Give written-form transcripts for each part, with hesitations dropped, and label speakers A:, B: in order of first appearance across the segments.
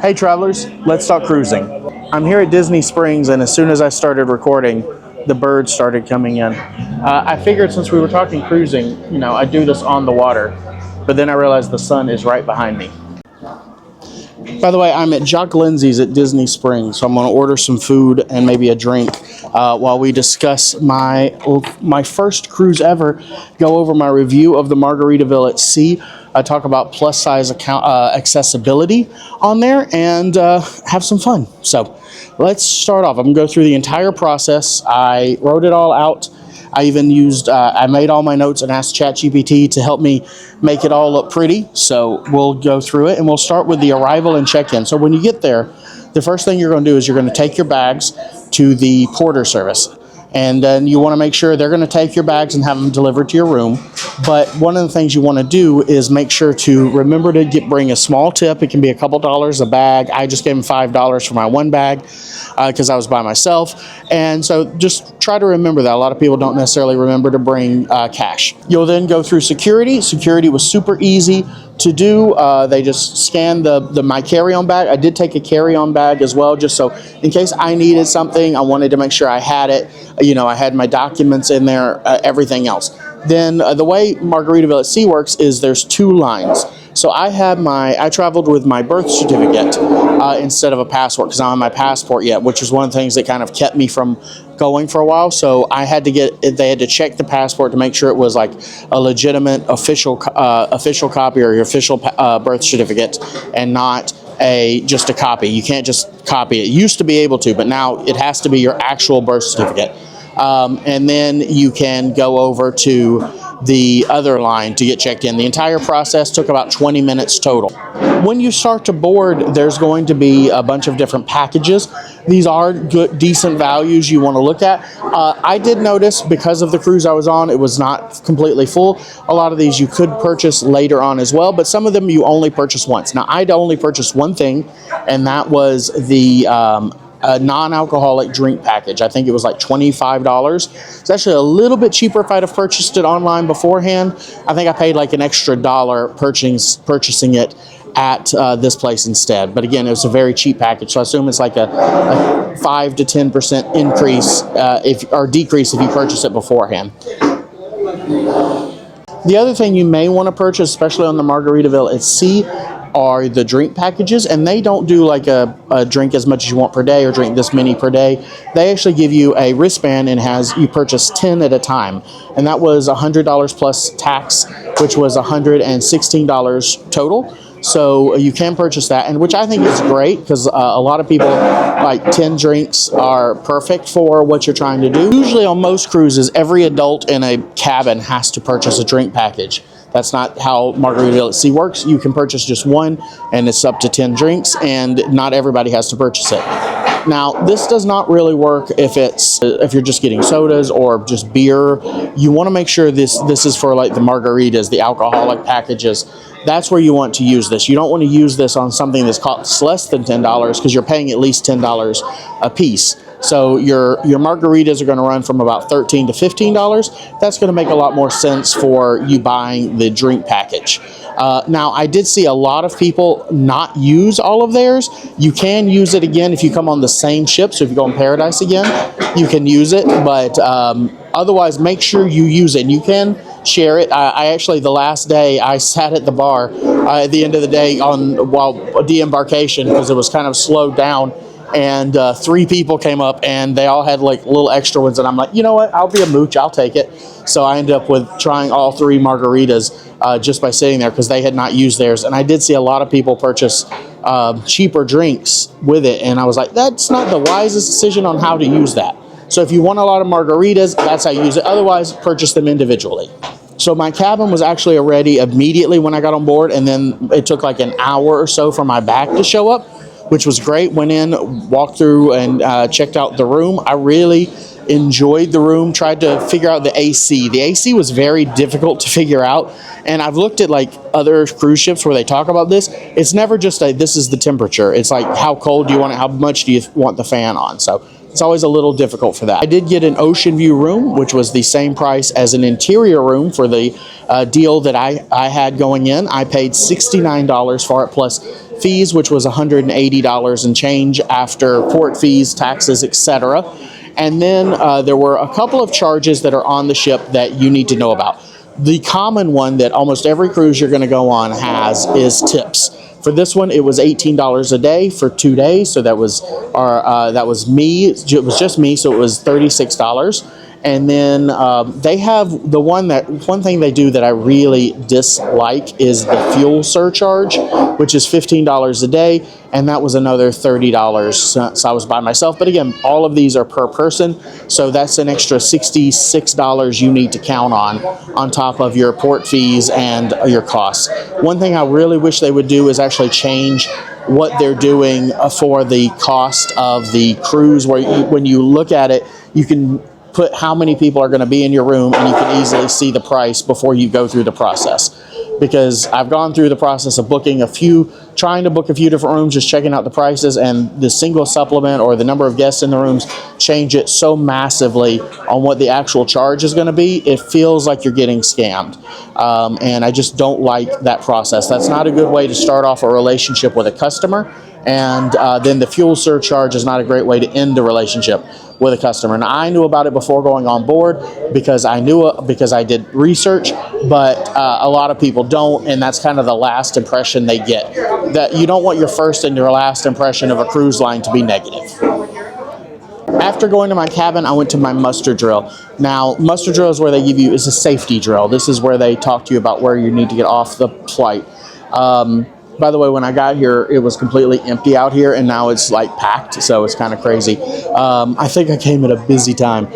A: Hey travelers, let's talk cruising. I'm here at Disney Springs, and as soon as I started recording, the birds started coming in. I figured since we were talking cruising, I'd do this on the water, but then I realized the sun is right behind me. By the way, I'm at Jock Lindsay's at Disney Springs, so I'm going to order some food and maybe a drink while we discuss my first cruise ever, go over my review of the Margaritaville at sea. I talk about plus size accessibility on there and have some fun. So let's start off. I'm going to go through the entire process. I wrote it all out. I even used, I made all my notes and asked ChatGPT to help me make it all look pretty. So we'll go through it, and we'll start with the arrival and check-in. So when you get there, the first thing you're going to do is you're going to take your bags to the porter service. And then you want to make sure they're going to take your bags and have them delivered to your room. But one of the things you want to do is make sure to remember to bring a small tip. It can be a couple dollars a bag. I just gave them $5 for my one bag because I was by myself. And so just try to remember that. A lot of people don't necessarily remember to bring cash. You'll then go through security. Security was super easy to do. They just scanned my carry-on bag. I did take a carry-on bag as well, just so in case I needed something, I wanted to make sure I had it. I had my documents in there, everything else. Then the way Margaritaville at Sea works is there's two lines. So I traveled with my birth certificate instead of a passport because I don't have my passport yet, which was one of the things that kind of kept me from going for a while. So they had to check the passport to make sure it was like a legitimate official copy or your official birth certificate and not just a copy. You can't just copy it. You used to be able to, but now it has to be your actual birth certificate. And then you can go over to the other line to get checked in. The entire process took about 20 minutes total. When you start to board, there's going to be a bunch of different packages. These are good, decent values you want to look at. I did notice because of the cruise I was on, it was not completely full. A lot of these you could purchase later on as well, but some of them you only purchase once. Now, I'd only purchased one thing, and that was the a non-alcoholic drink package. I think it was like $25. It's actually a little bit cheaper if I'd have purchased it online beforehand. I think I paid like an extra $1 purchasing it at this place instead. But again, it was a very cheap package, so I assume it's like a 5 to 10% increase or decrease if you purchase it beforehand. The other thing you may want to purchase, especially on the Margaritaville at sea, are the drink packages, and they don't do like a drink as much as you want per day or drink this many per day. They actually give you a wristband and you purchase 10 at a time, and that was $100 plus tax, which was $116 total. So you can purchase that, and which I think is great because a lot of people, like 10 drinks are perfect for what you're trying to do. Usually on most cruises, every adult in a cabin has to purchase a drink package. That's not how Margaritaville at Sea works. You can purchase just one, and it's up to 10 drinks, and not everybody has to purchase it. Now, this does not really work if you're just getting sodas or just beer. You want to make sure this is for like the margaritas, the alcoholic packages. That's where you want to use this. You don't want to use this on something that's costs less than $10 because you're paying at least $10 a piece. So your margaritas are going to run from about $13 to $15. That's going to make a lot more sense for you buying the drink package. Now, I did see a lot of people not use all of theirs. You can use it again if you come on the same ship. So if you go on Paradise again, you can use it. But otherwise, make sure you use it. And you can share it. I actually, the last day, I sat at the bar at the end of the day while de-embarkation because it was kind of slowed down. And 3 people came up, and they all had like little extra ones, and I'm like, you know what, I'll be a mooch, I'll take it. So I ended up with trying all 3 margaritas just by sitting there because they had not used theirs. And I did see a lot of people purchase cheaper drinks with it, and I was like, that's not the wisest decision on how to use that. So if you want a lot of margaritas, that's how you use it. Otherwise, purchase them individually. So my cabin was actually ready immediately when I got on board, and then it took like an hour or so for my bag to show up, which was great. Went in, walked through, and checked out the room. I really enjoyed the room, tried to figure out the AC. The AC was very difficult to figure out, and I've looked at like other cruise ships where they talk about this. It's never just this is the temperature. It's like, how cold do you want it? How much do you want the fan on? So it's always a little difficult for that. I did get an ocean view room, which was the same price as an interior room for the deal that I had going in. I paid $69 for it plus fees, which was $180 and change after port fees, taxes, etc. And then there were a couple of charges that are on the ship that you need to know about. The common one that almost every cruise you're going to go on has is tips. For this one, it was $18 a day for 2 days, so that was me. It was just me, so it was $36. And then they have one thing they do that I really dislike is the fuel surcharge, which is $15 a day, and that was another $30 since I was by myself. But again, all of these are per person, so that's an extra $66 you need to count on top of your port fees and your costs. One thing I really wish they would do is actually change what they're doing for the cost of the cruise, where when you look at it, you can put how many people are going to be in your room, and you can easily see the price before you go through the process. Because I've gone through the process of trying to book a few different rooms, just checking out the prices, and the single supplement or the number of guests in the rooms change it so massively on what the actual charge is going to be. It feels like you're getting scammed. And I just don't like that process. That's not a good way to start off a relationship with a customer. And then the fuel surcharge is not a great way to end the relationship with a customer. And I knew about it before going on board because I did research, but a lot of people don't, and that's kind of the last impression they get. That you don't want your first and your last impression of a cruise line to be negative. After going to my cabin, I went to my muster drill. Now, muster drill is where they give you, is a safety drill. This is where they talk to you about where you need to get off the flight. By the way, when I got here, it was completely empty out here, and now it's like packed, so it's kind of crazy. I think I came at a busy time.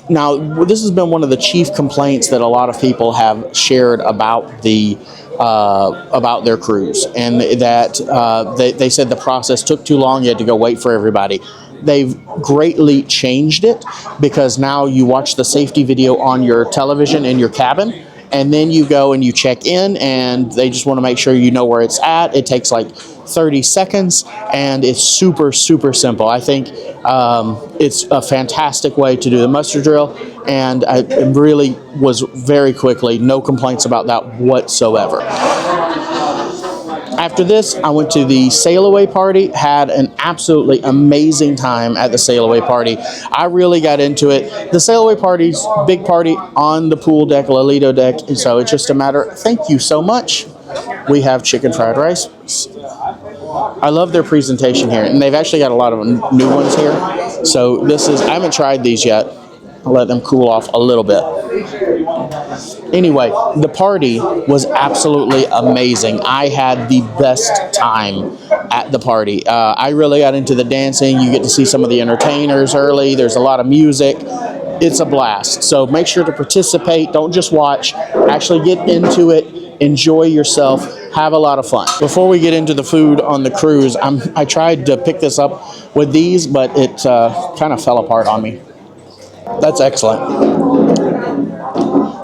A: Now, this has been one of the chief complaints that a lot of people have shared about their cruise, and that they said the process took too long. You had to go wait for everybody. They've greatly changed it because now you watch the safety video on your television in your cabin, and then you go and you check in, and they just want to make sure you know where it's at. It takes like 30 seconds, and it's super, super simple. I think it's a fantastic way to do the muster drill, and it really was very quickly. No complaints about that whatsoever. After this, I went to the sail away party, had an absolutely amazing time at the sail away party. I really got into it. The sail away party's big party on the pool deck, Lolito deck, and so it's just a matter, thank you so much. We have chicken fried rice. I love their presentation here, and they've actually got a lot of new ones here. So I haven't tried these yet. I'll let them cool off a little bit. Anyway, the party was absolutely amazing. I had the best time at the party. I really got into the dancing. You get to see some of the entertainers early. There's a lot of music. It's a blast. So make sure to participate. Don't just watch. Actually get into it. Enjoy yourself. Have a lot of fun. Before we get into the food on the cruise, I tried to pick this up with these, but it kind of fell apart on me. That's excellent.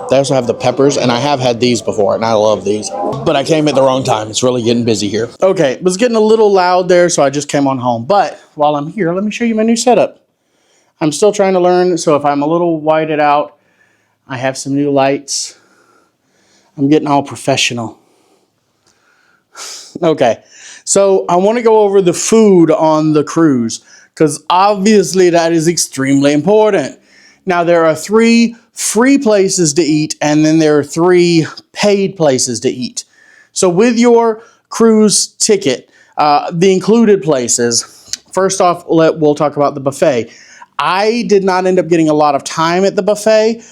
A: They also have the peppers, and I have had these before, and I love these. But I came at the wrong time. It's really getting busy here. Okay, it was getting a little loud there, so I just came on home. But while I'm here, let me show you my new setup. I'm still trying to learn, so if I'm a little whited out, I have some new lights. I'm getting all professional. Okay, so I want to go over the food on the cruise, because obviously that is extremely important. Now, there are 3 free places to eat, and then there are 3 paid places to eat. So with your cruise ticket, the included places, first off, we'll talk about the buffet. I did not end up getting a lot of time at the buffet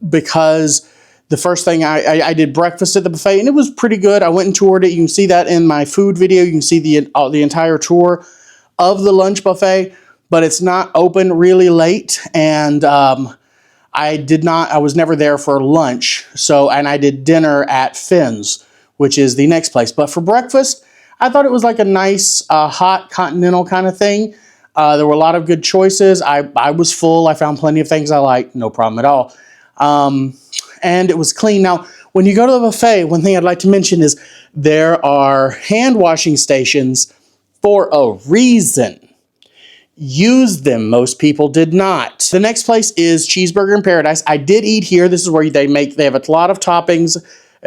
A: because the first thing I did breakfast at the buffet, and it was pretty good. I went and toured it. You can see that in my food video. You can see the entire tour of the lunch buffet, but it's not open really late, and I was never there for lunch, and I did dinner at Finn's, which is the next place. But for breakfast, I thought it was like a nice, hot continental kind of thing. There were a lot of good choices. I was full. I found plenty of things I liked, no problem at all. And it was clean. Now, when you go to the buffet, one thing I'd like to mention is there are hand washing stations for a reason. Use them. Most people did not. The next place is Cheeseburger in Paradise. I did eat here. This is where they have a lot of toppings.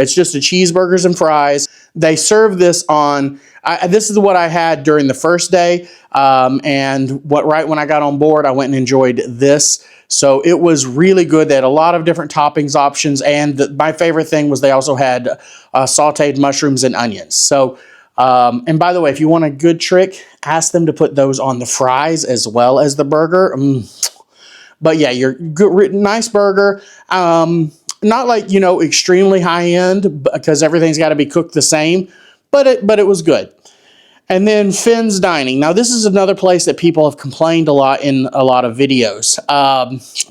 A: It's just a cheeseburgers and fries. They serve this on, this is what I had during the first day. Right when I got on board, I went and enjoyed this. So it was really good. They had a lot of different toppings options. And my favorite thing was they also had sauteed mushrooms and onions. So, and by the way, if you want a good trick, ask them to put those on the fries as well as the burger. But yeah, you're good, nice burger. Not like, you know, extremely high end because everything's got to be cooked the same, but it was good. And then Finn's Dining. Now, this is another place that people have complained a lot in a lot of videos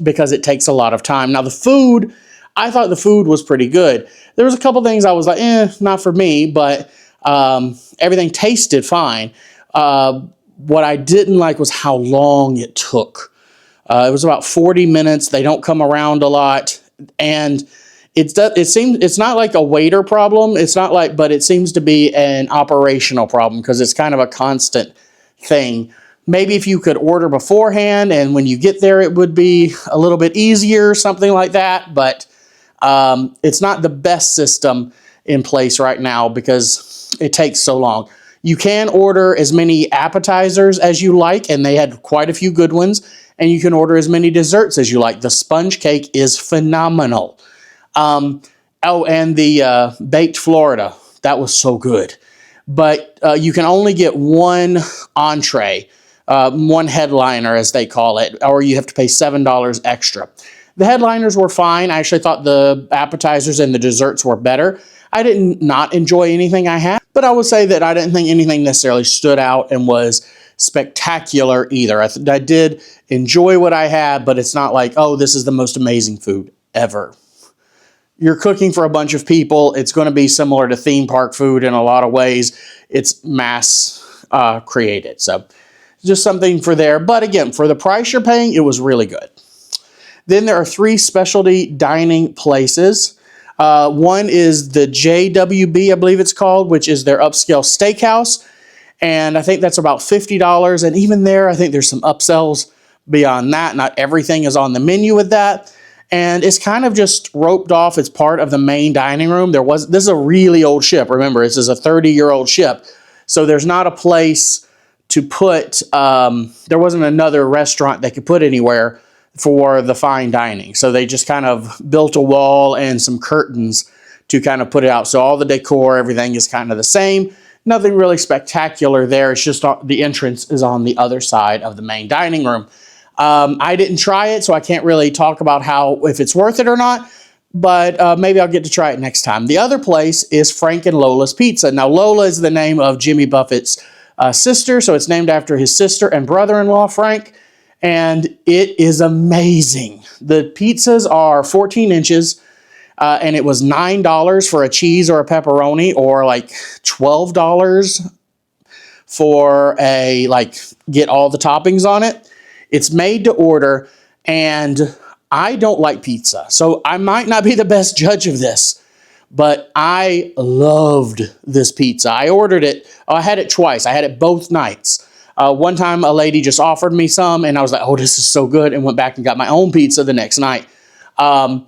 A: because it takes a lot of time. Now, the food, I thought the food was pretty good. There was a couple things I was like, not for me, but everything tasted fine. What I didn't like was how long it took. It was about 40 minutes. They don't come around a lot. And it's not like a waiter problem. But it seems to be an operational problem because it's kind of a constant thing. Maybe if you could order beforehand and when you get there, it would be a little bit easier, something like that. But it's not the best system in place right now because it takes so long. You can order as many appetizers as you like, and they had quite a few good ones. And you can order as many desserts as you like. The sponge cake is phenomenal. And the baked Florida, that was so good. But you can only get one entree, one headliner as they call it, or you have to pay $7 extra. The headliners were fine. I actually thought the appetizers and the desserts were better. I did not enjoy anything I had, but I would say that I didn't think anything necessarily stood out and was spectacular either. I did enjoy what I had, but it's not like, oh, this is the most amazing food ever. You're cooking for a bunch of people. It's going to be similar to theme park food in a lot of ways. It's mass created. So just something for there. But again, for the price you're paying, it was really good. Then there are 3 specialty dining places. One is the JWB, I believe it's called, which is their upscale steakhouse. And I think that's about $50. And even there, I think there's some upsells beyond that. Not everything is on the menu with that. And it's kind of just roped off as part of the main dining room. This is a really old ship. Remember, this is a 30-year-old ship. So there's not a place to put, there wasn't another restaurant they could put anywhere for the fine dining. So they just kind of built a wall and some curtains to kind of put it out. So all the decor, everything is kind of the same. Nothing really spectacular there. It's just the entrance is on the other side of the main dining room. I didn't try it, so I can't really talk about if it's worth it or not, but maybe I'll get to try it next time. The other place is Frank and Lola's Pizza. Now, Lola is the name of Jimmy Buffett's sister, so it's named after his sister and brother-in-law, Frank, and it is amazing. The pizzas are 14 inches, and it was $9 for a cheese or a pepperoni, or like $12 for get all the toppings on it. It's made to order, and I don't like pizza, so I might not be the best judge of this, but I loved this pizza. I ordered it. I had it twice. I had it both nights. One time, a lady just offered me some, and I was like, oh, this is so good, and went back and got my own pizza the next night. Now,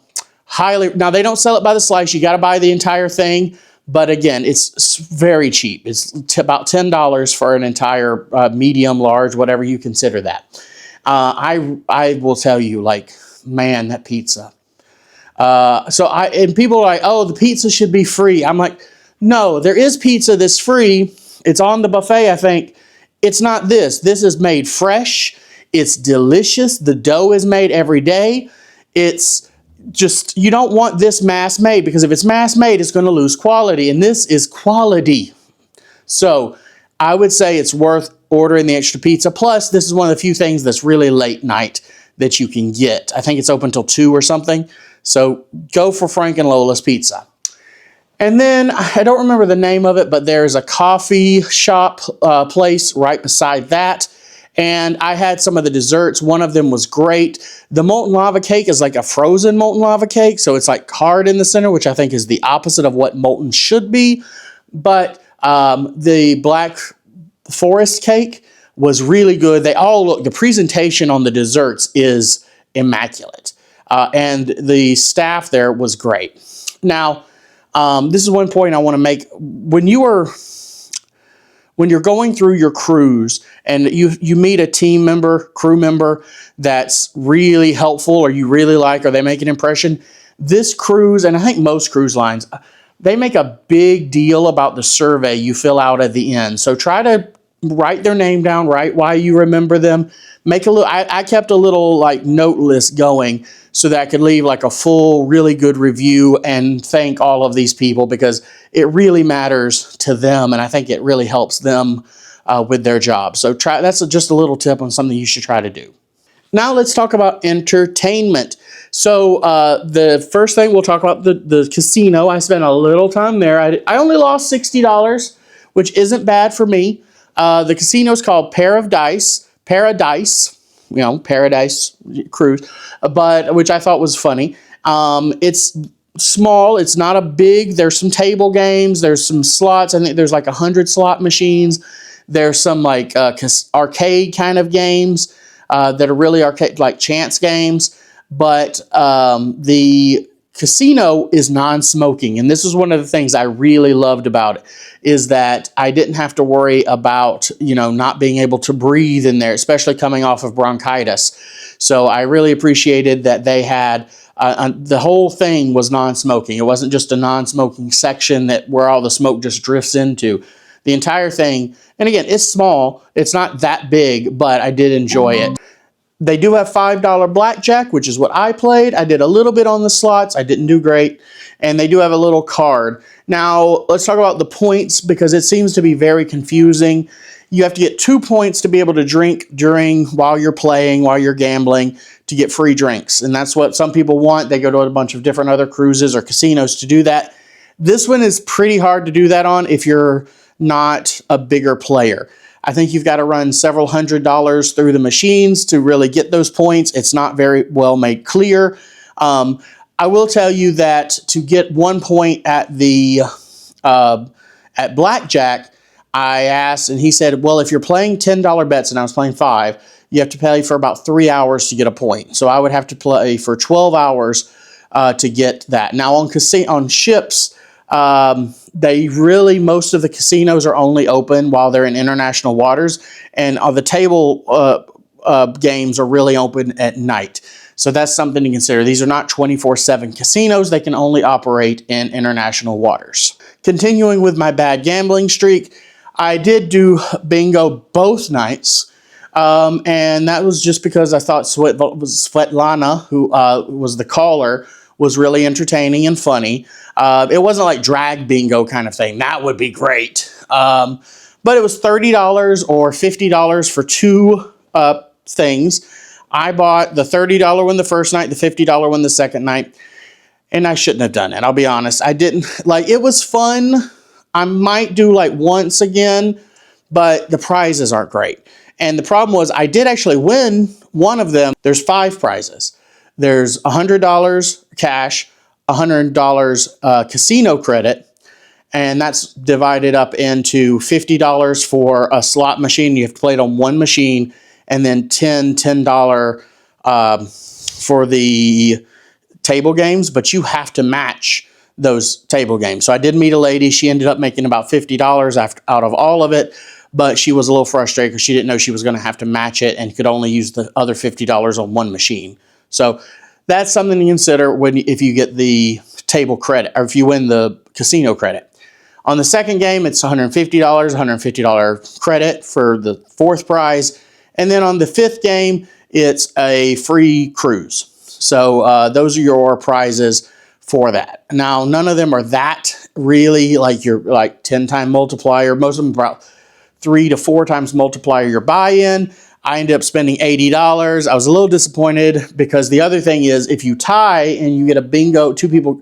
A: they don't sell it by the slice. You got to buy the entire thing. But again, it's very cheap. It's about $10 for an entire medium, large, whatever you consider that. I will tell you, man, that pizza. And people are like, oh, the pizza should be free. I'm like, no, there is pizza that's free. It's on the buffet, I think. It's not this. This is made fresh. It's delicious. The dough is made every day. It's just, you don't want this mass made, because if it's mass made, it's going to lose quality. And this is quality. So I would say it's worth ordering the extra pizza. Plus, this is one of the few things that's really late night that you can get. I think it's open till 2 or something. So go for Frank and Lola's Pizza. And then, I don't remember the name of it, but there's a coffee shop place right beside that. And I had some of the desserts. One of them was great. The molten lava cake is like a frozen molten lava cake. So it's like hard in the center, which I think is the opposite of what molten should be. But the Black Forest cake was really good. The presentation on the desserts is immaculate. And the staff there was great. Now, This is one point I want to make. When you're going through your cruise and you meet a team member, crew member that's really helpful or you really like, or they make an impression, this cruise, and I think most cruise lines, they make a big deal about the survey you fill out at the end. So try to write their name down, write why you remember them. Make a little, I kept a little like note list going so that I could leave like a full, really good review and thank all of these people, because it really matters to them, and I think it really helps them with their job. So that's just a little tip on something you should try to do. Now let's talk about entertainment. So the first thing we'll talk about the casino. I spent a little time there. I only lost $60, which isn't bad for me. The casino is called Paradise, you know, Paradise Cruise, but which I thought was funny. It's small. It's not a big. There's some table games. There's some slots. I think there's like 100 slot machines. There's some like arcade kind of games that are really arcade, like chance games. But the casino is non-smoking, and this is one of the things I really loved about it, is that I didn't have to worry about, you know, not being able to breathe in there, especially coming off of bronchitis. So I really appreciated that they had the whole thing was non-smoking. It wasn't just a non-smoking section where all the smoke just drifts into. The entire thing, and again, it's small. It's not that big, but I did enjoy it. They do have $5 blackjack, which is what I played. I did a little bit on the slots. I didn't do great. And they do have a little card. Now, let's talk about the points, because it seems to be very confusing. You have to get 2 points to be able to drink while you're playing, while you're gambling, to get free drinks. And that's what some people want. They go to a bunch of different other cruises or casinos to do that. This one is pretty hard to do that on if you're not a bigger player. I think you've got to run several $100s through the machines to really get those points. It's not very well made clear. I will tell you that to get 1 point at at blackjack, I asked, and he said, well, if you're playing $10 bets, and I was playing 5, you have to play for about 3 hours to get a point. So I would have to play for 12 hours to get that. Now on ships, most of the casinos are only open while they're in international waters, and the table games are really open at night. So that's something to consider. These are not 24/7 casinos. They can only operate in international waters. Continuing with my bad gambling streak, I did do bingo both nights. And that was just because I thought Svetlana, who was the caller, was really entertaining and funny. It wasn't like drag bingo kind of thing. That would be great. But it was $30 or $50 for 2 things. I bought the $30 one the first night, the $50 one the second night, and I shouldn't have done it. I'll be honest. I didn't like it. Was fun. I might do like once again, but the prizes aren't great. And the problem was I did actually win one of them. There's 5 prizes. There's $100 cash, $100 casino credit, and that's divided up into $50 for a slot machine. You have to play it on one machine, and then $10 for the table games, but you have to match those table games. So I did meet a lady. She ended up making about $50 out of all of it, but she was a little frustrated because she didn't know she was going to have to match it and could only use the other $50 on one machine. So that's something to consider if you get the table credit, or if you win the casino credit. On the second game, it's $150, $150 credit for the 4th prize. And then on the 5th game, it's a free cruise. So those are your prizes for that. Now, none of them are that really like your 10-time multiplier. Most of them are about 3 to 4 times multiplier your buy-in. I ended up spending $80. I was a little disappointed because the other thing is if you tie and you get a bingo, 2 people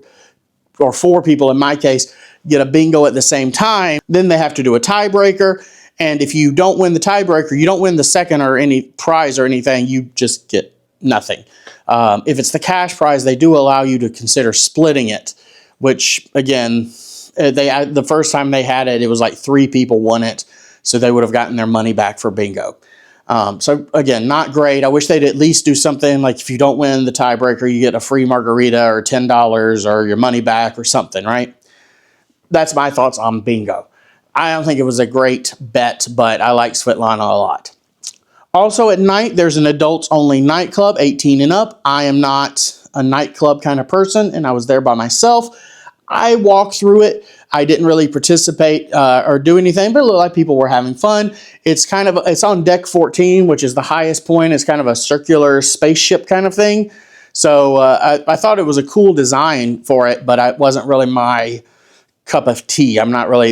A: or 4 people in my case get a bingo at the same time, then they have to do a tiebreaker. And if you don't win the tiebreaker, you don't win the second or any prize or anything, you just get nothing. If it's the cash prize, they do allow you to consider splitting it, which again, the first time they had it, it was like 3 people won it. So they would have gotten their money back for bingo. So again, not great. I wish they'd at least do something like if you don't win the tiebreaker, you get a free margarita or $10 or your money back or something, right? that's my thoughts on bingo. I don't think it was a great bet, but I like Svetlana a lot. Also at night, there's an adults-only nightclub, 18 and up. I am not a nightclub kind of person, and I was there by myself. I walked through it. I didn't really participate or do anything, but it looked like people were having fun. It's on deck 14, which is the highest point. It's kind of a circular spaceship kind of thing. So I thought it was a cool design for it, but it wasn't really my cup of tea.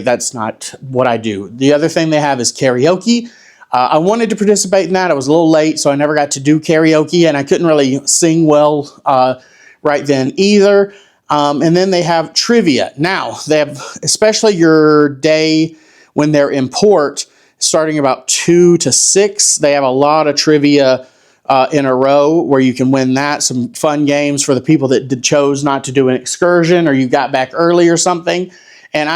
A: That's not what I do. The other thing they have is karaoke. I wanted to participate in that. I was a little late, so I never got to do karaoke, and I couldn't really sing well right then either. And then they have trivia. Now, they have, especially your day when they're in port, starting about 2 to 6, they have a lot of trivia in a row where you can win that. Some fun games for the people that chose not to do an excursion or you got back early or something. And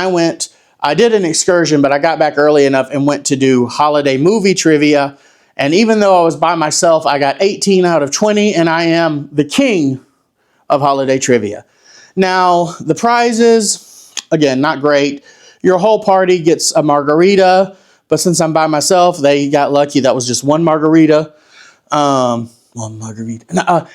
A: I did an excursion, but I got back early enough and went to do holiday movie trivia. And even though I was by myself, I got 18 out of 20, and I am the king of holiday trivia. Now, the prizes, again, not great. Your whole party gets a margarita, but since I'm by myself, they got lucky. That was just one margarita. One margarita.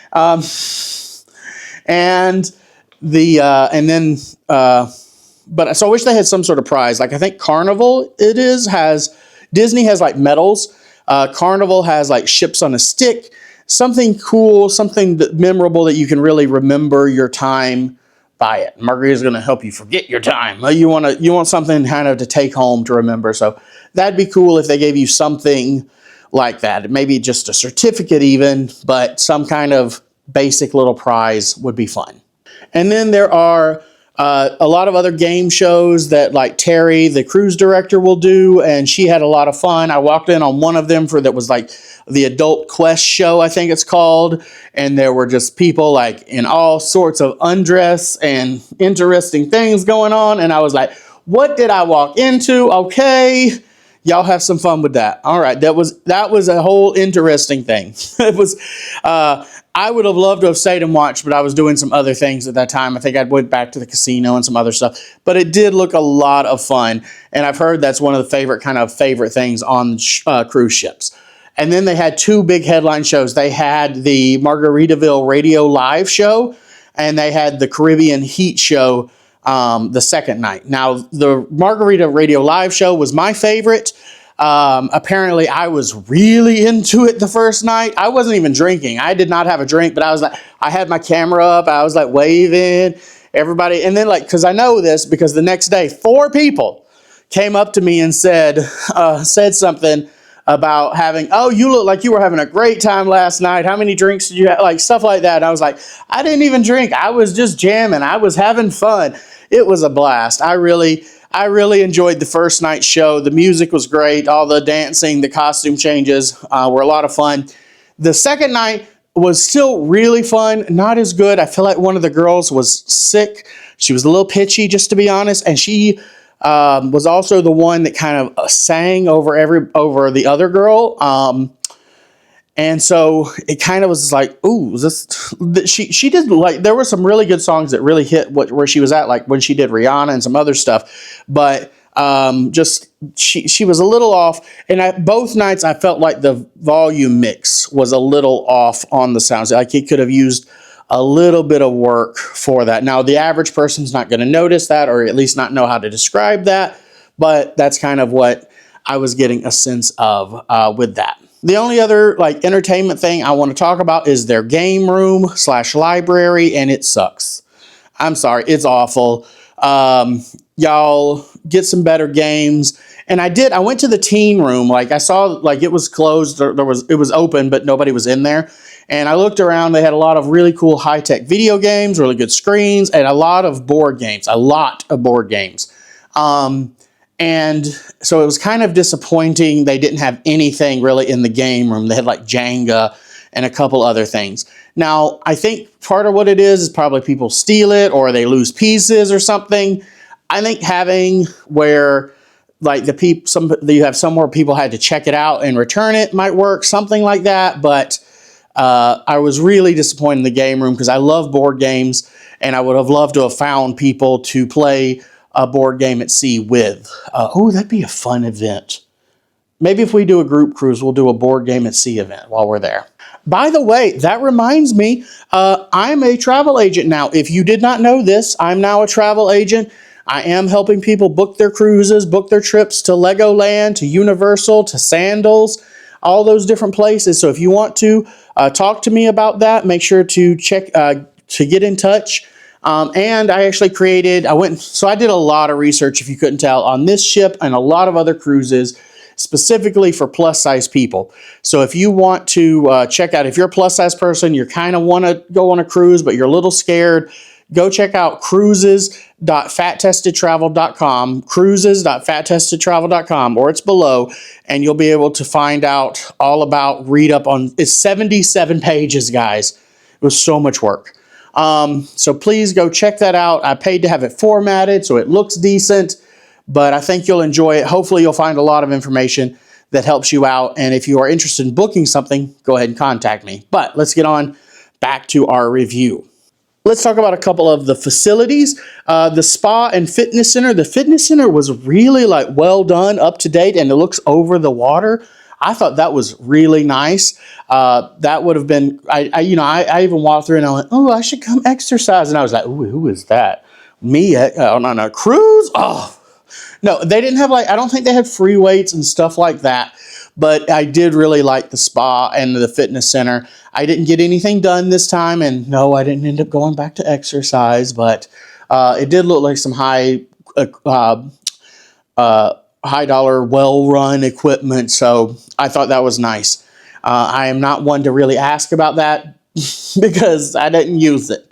A: But so I wish they had some sort of prize. Like I think Carnival Disney has like medals. Carnival has like ships on a stick. Something cool, something memorable that you can really remember your time by it. Margarita's going to help you forget your time. You want something kind of to take home to remember. So that'd be cool if they gave you something like that. Maybe just a certificate even, but some kind of basic little prize would be fun. And then there are a lot of other game shows that like Terry, the cruise director, will do, and she had a lot of fun. I walked in on one of them that was like the Adult Quest show, I think it's called, and there were just people like in all sorts of undress and interesting things going on, and I was like, what did I walk into? Okay, y'all have some fun with that. All right, that was a whole interesting thing. It was. I would have loved to have stayed and watched, but I was doing some other things at that time. I think I went back to the casino and some other stuff. But it did look a lot of fun. And I've heard that's one of the favorite things on cruise ships. And then they had 2 big headline shows. They had the Margaritaville Radio Live show, and they had the Caribbean Heat show the second night. Now, the Margarita Radio Live show was my favorite. Apparently I was really into it the first night. I wasn't even drinking. I did not have a drink, but I had my camera up. I was like waving everybody. And then cause I know this because the next day, 4 people came up to me and said something about you look like you were having a great time last night. How many drinks did you have? Like stuff like that. And I was like, I didn't even drink. I was just jamming. I was having fun. It was a blast. I really enjoyed the first night's show. The music was great. All the dancing, the costume changes were a lot of fun. The second night was still really fun. Not as good. I feel like one of the girls was sick. She was a little pitchy, just to be honest. And she was also the one that kind of sang over the other girl. And so it kind of was like, ooh, she did like, there were some really good songs that really hit where she was at, like when she did Rihanna and some other stuff. But she was a little off. And both nights I felt like the volume mix was a little off on the sounds. Like he could have used a little bit of work for that. Now, the average person's not going to notice that, or at least not know how to describe that. But that's kind of what I was getting a sense of with that. The only other entertainment thing I want to talk about is their game room / library, and it sucks. I'm sorry, it's awful. Y'all get some better games. And I went to the teen room. I saw it was closed. It was open, but nobody was in there. And I looked around. They had a lot of really cool high-tech video games, really good screens, and a lot of board games. And so it was kind of disappointing. They didn't have anything really in the game room. They had Jenga and a couple other things. Now, I think part of what it is probably people steal it or they lose pieces or something. I think having where you have somewhere people had to check it out and return it might work, something like that. But I was really disappointed in the game room because I love board games and I would have loved to have found people to play a board game at sea with. Oh, that'd be a fun event. Maybe if we do a group cruise, we'll do a board game at sea event while we're there. By the way, that reminds me, I'm a travel agent now. If you did not know this, I'm now a travel agent. I am helping people book their cruises, book their trips to Legoland, to Universal, to Sandals, all those different places. So if you want to talk to me about that, make sure to check to get in touch. And I actually I did a lot of research, if you couldn't tell, on this ship and a lot of other cruises, specifically for plus size people. So if you want to check out, if you're a plus size person, you kind of want to go on a cruise, but you're a little scared, go check out cruises.fattestedtravel.com, cruises.fattestedtravel.com, or it's below, and you'll be able to find out all about, read up on, it's 77 pages, guys. It was so much work. So please go check that out. I paid to have it formatted so it looks decent, but I think you'll enjoy it. Hopefully you'll find a lot of information that helps you out. And if you are interested in booking something, go ahead and contact me. But let's get on back to our review. Let's talk about a couple of the facilities. The spa and fitness center. The fitness center was really well done, up to date, and it looks over the water. I thought that was really nice. That would have been, I even walked through and I went, oh, I should come exercise. And I was like, ooh, who is that? Me on a cruise? Oh, no, they didn't have I don't think they had free weights and stuff like that. But I did really like the spa and the fitness center. I didn't get anything done this time. And no, I didn't end up going back to exercise. But it did look like some high dollar, well-run equipment. So I thought that was nice. I am not one to really ask about that because I didn't use it.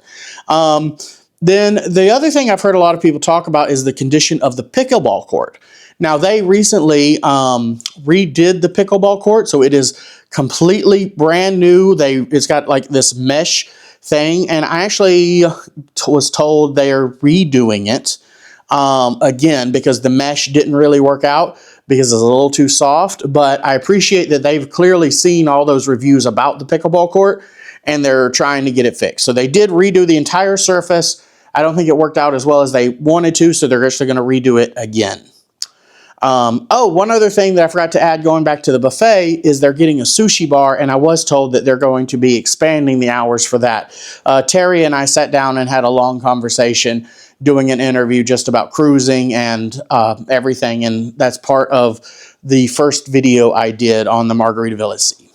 A: Then the other thing I've heard a lot of people talk about is the condition of the pickleball court. Now, they recently redid the pickleball court, so it is completely brand new. It's got this mesh thing, and I actually was told they are redoing it again because the mesh didn't really work out because it's a little too soft. But I appreciate that they've clearly seen all those reviews about the pickleball court, and they're trying to get it fixed. So they did redo the entire surface. I don't think it worked out as well as they wanted to, so they're actually going to redo it again. One other thing that I forgot to add going back to the buffet is they're getting a sushi bar, and I was told that they're going to be expanding the hours for that. Terry and I sat down and had a long conversation doing an interview just about cruising and everything, and that's part of the first video I did on the Margaritaville at sea.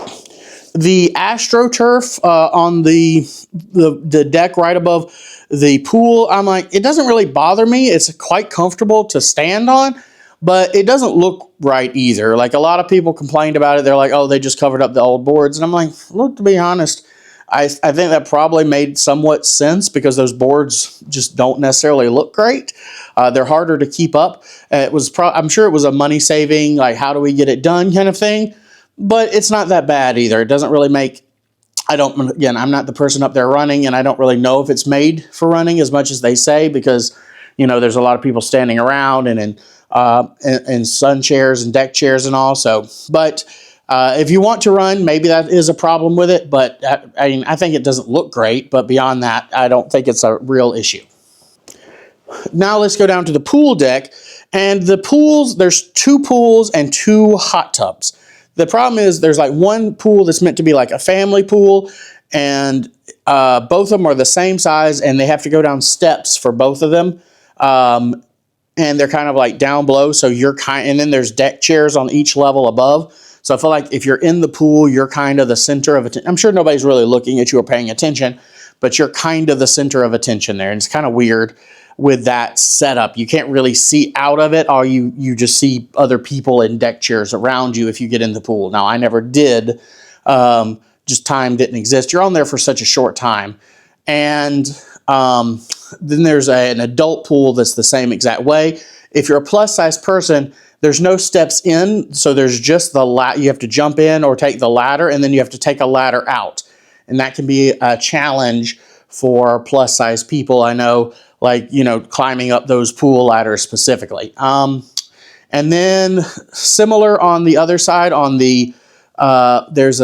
A: The AstroTurf on the deck right above the pool, I'm like, it doesn't really bother me. It's quite comfortable to stand on, but it doesn't look right either. Like, a lot of people complained about it. They're like, oh, they just covered up the old boards. And I'm like, look, to be honest, I think that probably made somewhat sense because those boards just don't necessarily look great. They're harder to keep up. I'm sure it was a money saving, like, how do we get it done kind of thing. But it's not that bad either. It doesn't really make, I'm not the person up there running, and I don't really know if it's made for running as much as they say because, there's a lot of people standing around and in sun chairs and deck chairs and all. So, but if you want to run, maybe that is a problem with it. But I think it doesn't look great. But beyond that, I don't think it's a real issue. Now let's go down to the pool deck. And the pools, there's 2 pools and 2 hot tubs. The problem is there's one pool that's meant to be like a family pool, and both of them are the same size, and they have to go down steps for both of them. And they're kind of down below, so and then there's deck chairs on each level above. So I feel like if you're in the pool, you're kind of the center of attention. I'm sure nobody's really looking at you or paying attention, but you're kind of the center of attention there. And it's kind of weird with that setup. You can't really see out of it, or you just see other people in deck chairs around you if you get in the pool. Now, I never did. Just time didn't exist. You're on there for such a short time. And then there's an adult pool that's the same exact way. If you're a plus-size person, there's no steps in, so there's just the you have to jump in or take the ladder, and then you have to take a ladder out. And that can be a challenge for plus-size people, I know, climbing up those pool ladders specifically. And then similar on the other side, on the there's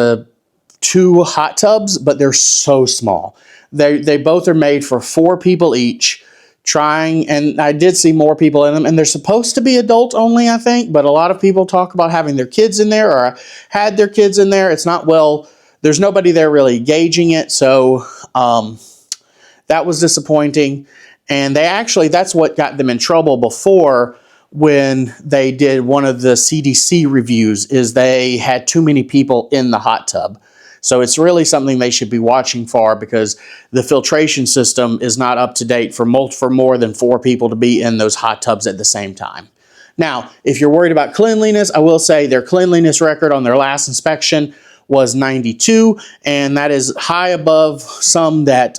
A: 2 hot tubs, but they're so small. They both are made for 4 people each trying, and I did see more people in them, and they're supposed to be adult only, I think, but a lot of people talk about having their kids in there or had their kids in there. It's not well, there's nobody there really gauging it, so that was disappointing. And they actually, that's what got them in trouble before when they did one of the CDC reviews, is they had too many people in the hot tub. So it's really something they should be watching for, because the filtration system is not up to date for more than 4 people to be in those hot tubs at the same time. Now, if you're worried about cleanliness, I will say their cleanliness record on their last inspection was 92, and that is high above some that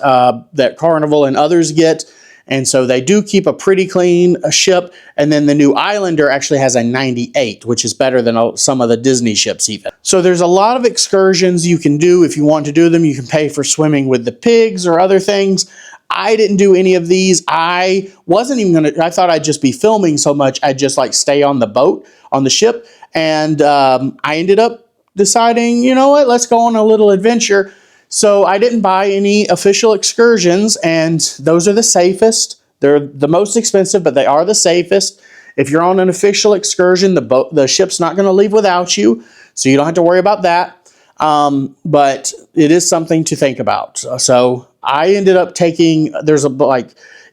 A: that Carnival and others get. And so they do keep a pretty clean ship. And then the new Islander actually has a 98, which is better than some of the Disney ships even. So there's a lot of excursions you can do if you want to do them. You can pay for swimming with the pigs or other things. I didn't do any of these. I wasn't even going to, I thought I'd just be filming so much, I'd just like stay on the boat, on the ship. And I ended up deciding, you know what, let's go on a little adventure. So I didn't buy any official excursions, and those are the safest. They're the most expensive, but they are the safest. If you're on an official excursion, the ship's not going to leave without you, so you don't have to worry about that. But it is something to think about. So I ended up taking,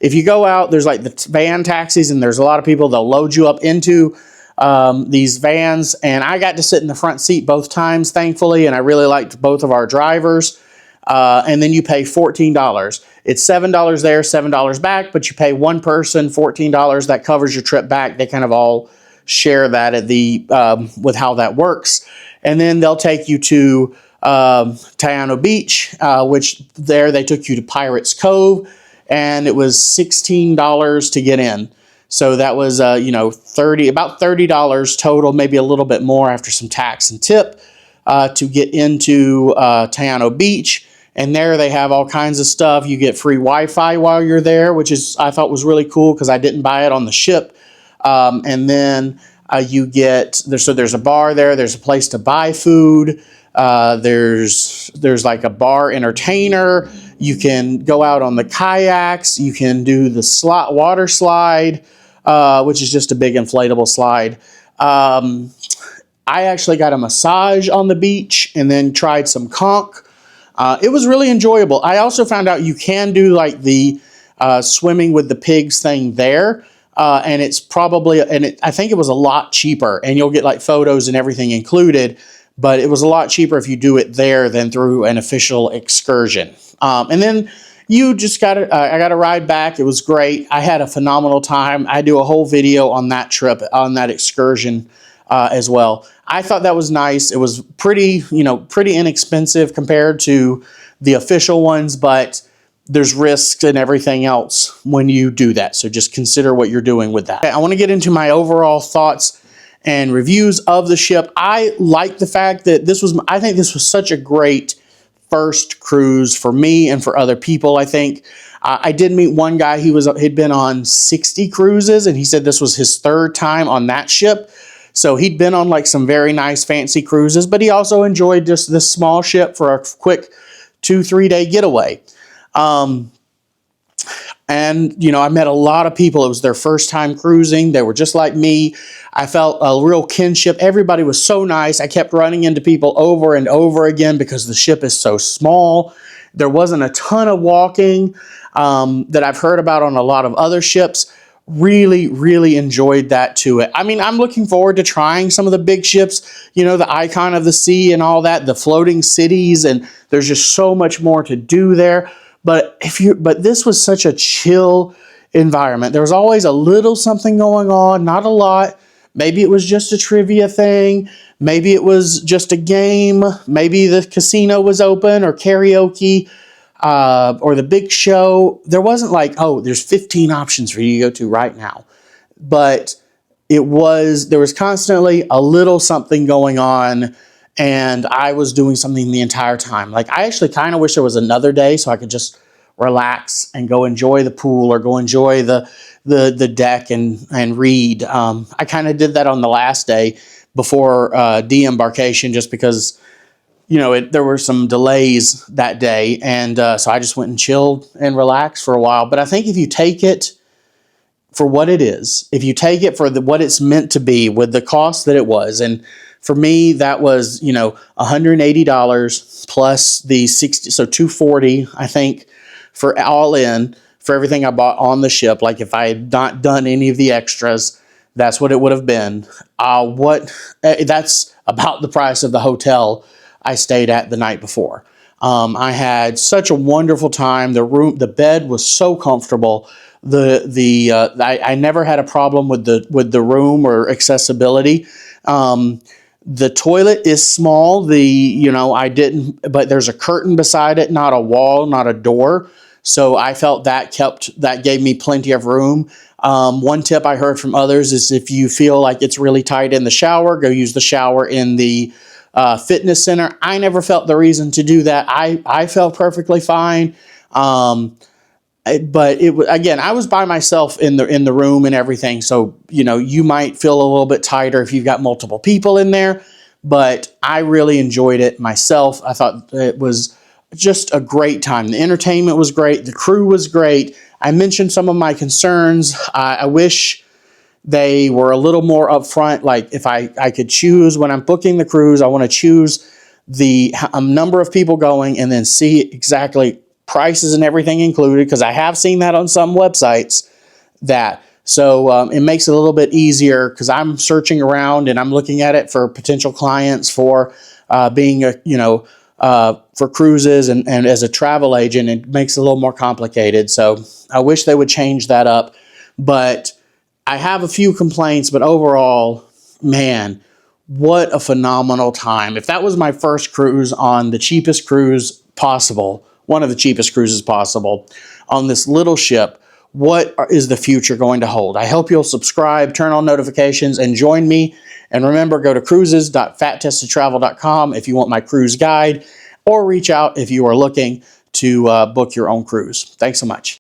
A: if you go out, there's like the van taxis, and there's a lot of people, they'll load you up into these vans, and I got to sit in the front seat both times, thankfully, and I really liked both of our drivers. And then you pay $14. It's $7 there, $7 back, but you pay one person $14. That covers your trip back. They kind of all share that at the with how that works. And then they'll take you to Taino Beach, which there they took you to Pirates Cove, and it was $16 to get in. So that was about $30 total, maybe a little bit more after some tax and tip, to get into Taino Beach. And there they have all kinds of stuff. You get free Wi-Fi while you're there, which I thought was really cool because I didn't buy it on the ship. And then you get, there's a bar there. There's a place to buy food. There's like a bar entertainer. You can go out on the kayaks. You can do the water slide, which is just a big inflatable slide. I actually got a massage on the beach and then tried some conch. It was really enjoyable. I also found out you can do like the swimming with the pigs thing there. And it's probably, I think it was a lot cheaper, and you'll get like photos and everything included, but it was a lot cheaper if you do it there than through an official excursion. And then you just I got a ride back. It was great. I had a phenomenal time. I do a whole video on that trip, on that excursion as well. I thought that was nice. It was pretty inexpensive compared to the official ones, but there's risks and everything else when you do that. So just consider what you're doing with that. I want to get into my overall thoughts and reviews of the ship. I like the fact that I think this was such a great first cruise for me and for other people. I think I did meet one guy. He'd been on 60 cruises, and he said this was his 3rd time on that ship. So he'd been on like some very nice fancy cruises, but he also enjoyed just this small ship for a quick 2-3 day getaway. And I met a lot of people. It was their first time cruising. They were just like me. I felt a real kinship. Everybody was so nice. I kept running into people over and over again because the ship is so small. There wasn't a ton of walking that I've heard about on a lot of other ships. Really, really enjoyed that to it. I mean, I'm looking forward to trying some of the big ships, the Icon of the Sea and all that, the floating cities, and there's just so much more to do there. But this was such a chill environment. There was always a little something going on, not a lot. Maybe it was just a trivia thing. Maybe it was just a game. Maybe the casino was open, or karaoke. Or the big show. There wasn't like, oh, there's 15 options for you to go to right now. But there was constantly a little something going on, and I was doing something the entire time. Like, I actually kind of wish there was another day so I could just relax and go enjoy the pool or go enjoy the deck and read. I kind of did that on the last day before de-embarkation, just because there were some delays that day, and so I just went and chilled and relaxed for a while. But I think if you take it for what it is, if you take it for what it's meant to be with the cost that it was, and for me, that was, $180 plus the 60, so 240, I think, for all in, for everything I bought on the ship. Like if I had not done any of the extras, that's what it would have been. That's about the price of the hotel I stayed at the night before. I had such a wonderful time. The bed was so comfortable. I never had a problem with the room or accessibility. The toilet is small. But there's a curtain beside it, not a wall, not a door. So I felt that gave me plenty of room. One tip I heard from others is if you feel like it's really tight in the shower, go use the shower in the fitness center. I never felt the reason to do that. I felt perfectly fine. But again, I was by myself in the room and everything. So, you might feel a little bit tighter if you've got multiple people in there, but I really enjoyed it myself. I thought it was just a great time. The entertainment was great. The crew was great. I mentioned some of my concerns. I wish they were a little more upfront. Like if I could choose when I'm booking the cruise, I want to choose the number of people going and then see exactly prices and everything included, because I have seen that on some websites. So it makes it a little bit easier because I'm searching around and I'm looking at it for potential clients for for cruises and as a travel agent. It makes it a little more complicated. So I wish they would change that up. But I have a few complaints, but overall, man, what a phenomenal time. If that was my first cruise on the cheapest cruise possible, one of the cheapest cruises possible, on this little ship, what is the future going to hold? I hope you'll subscribe, turn on notifications, and join me. And remember, go to cruises.fattestedtravel.com if you want my cruise guide, or reach out if you are looking to book your own cruise. Thanks so much.